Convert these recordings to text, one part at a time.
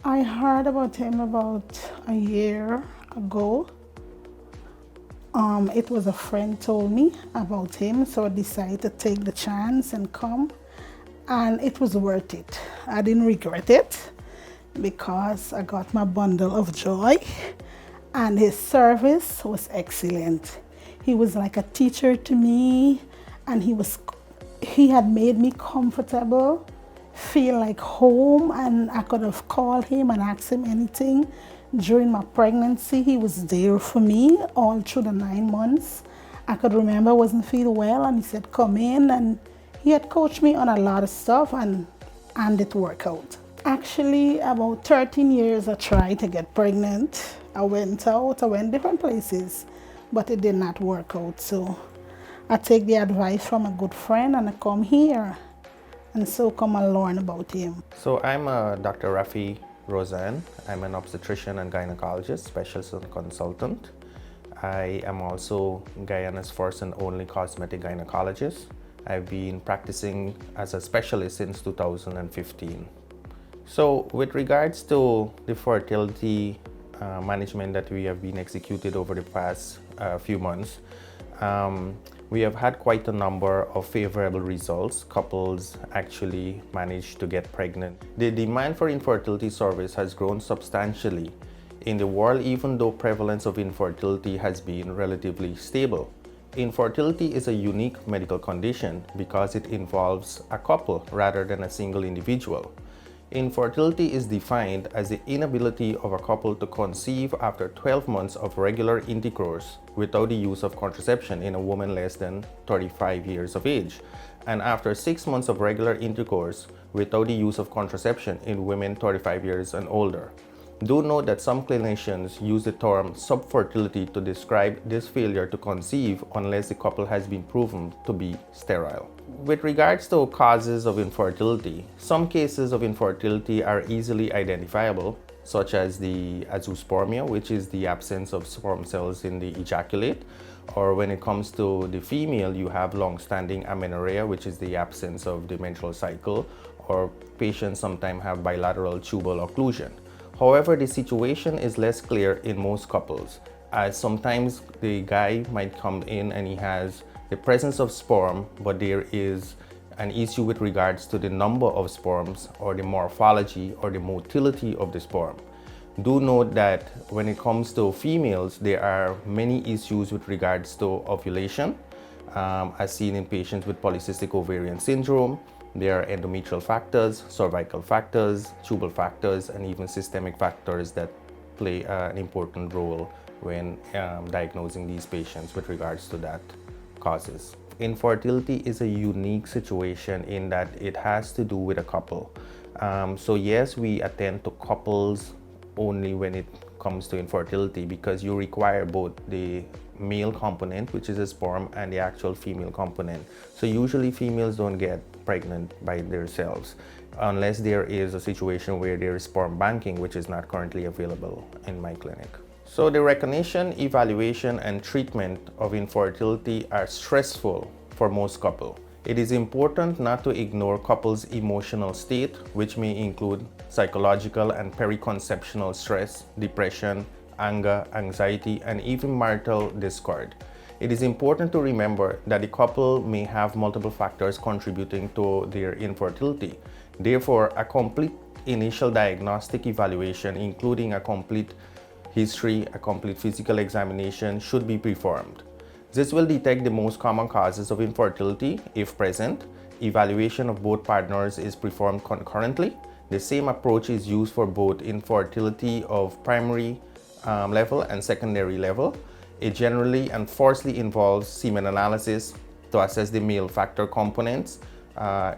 I heard about him about a year ago. It was a friend told me about him, so I decided to take the chance and come. And it was worth it. I didn't regret it because I got my bundle of joy, and his service was excellent. He was like a teacher to me, and he had made me comfortable, feel like home, and I could have called him and asked him anything. During my pregnancy, he was there for me all through the 9 months. I could remember I wasn't feeling well, and he said, come in, and he had coached me on a lot of stuff, and it worked out. Actually, about 13 years I tried to get pregnant. I went different places, but it did not work out. So I take the advice from a good friend and I come here, and so come and learn about him. So I'm Dr. Rafi Rozan. I'm an obstetrician and gynecologist, specialist and consultant. I am also Guyana's first and only cosmetic gynecologist. I've been practicing as a specialist since 2015. So with regards to the fertility management that we have been executed over the past few months, we have had quite a number of favorable results. Couples actually managed to get pregnant. The demand for infertility service has grown substantially in the world, even though prevalence of infertility has been relatively stable. Infertility is a unique medical condition because it involves a couple rather than a single individual. Infertility is defined as the inability of a couple to conceive after 12 months of regular intercourse without the use of contraception in a woman less than 35 years of age, and after 6 months of regular intercourse without the use of contraception in women 35 years and older. Do note that some clinicians use the term subfertility to describe this failure to conceive unless the couple has been proven to be sterile. With regards to causes of infertility, some cases of infertility are easily identifiable, such as the azoospermia, which is the absence of sperm cells in the ejaculate, or when it comes to the female, you have long-standing amenorrhea, which is the absence of the menstrual cycle, or patients sometimes have bilateral tubal occlusion. However, the situation is less clear in most couples, as sometimes the guy might come in and he has the presence of sperm, but there is an issue with regards to the number of sperms or the morphology or the motility of the sperm. Do note that when it comes to females, there are many issues with regards to ovulation, as seen in patients with polycystic ovarian syndrome. There are endometrial factors, cervical factors, tubal factors, and even systemic factors that play an important role when diagnosing these patients with regards to that causes. Infertility is a unique situation in that it has to do with a couple. So yes, we attend to couples only when it comes to infertility because you require both the male component, which is a sperm, and the actual female component. So usually females don't get pregnant by themselves unless there is a situation where there is sperm banking, which is not currently available in my clinic. So the recognition, evaluation, and treatment of infertility are stressful for most couples. It is important not to ignore couples' emotional state, which may include psychological and periconceptional stress, depression, anger, anxiety, and even marital discord. It is important to remember that the couple may have multiple factors contributing to their infertility. Therefore, a complete initial diagnostic evaluation, including a complete history, a complete physical examination, should be performed. This will detect the most common causes of infertility if present. Evaluation of both partners is performed concurrently. The same approach is used for both infertility of primary level and secondary level. It generally and firstly involves semen analysis to assess the male factor components.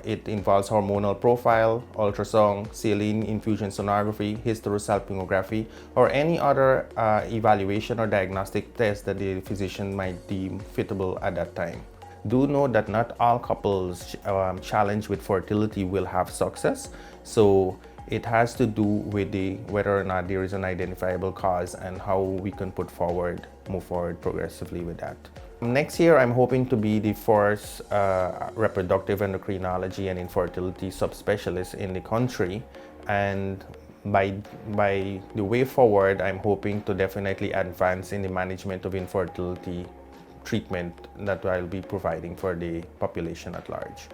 It involves hormonal profile, ultrasound, saline infusion sonography, hysterosalpingography, or any other evaluation or diagnostic test that the physician might deem fitable at that time. Do know that not all couples challenged with fertility will have success, so it has to do with whether or not there is an identifiable cause and how we can move forward progressively with that. Next year, I'm hoping to be the first reproductive endocrinology and infertility subspecialist in the country, and by the way forward, I'm hoping to definitely advance in the management of infertility treatment that I'll be providing for the population at large.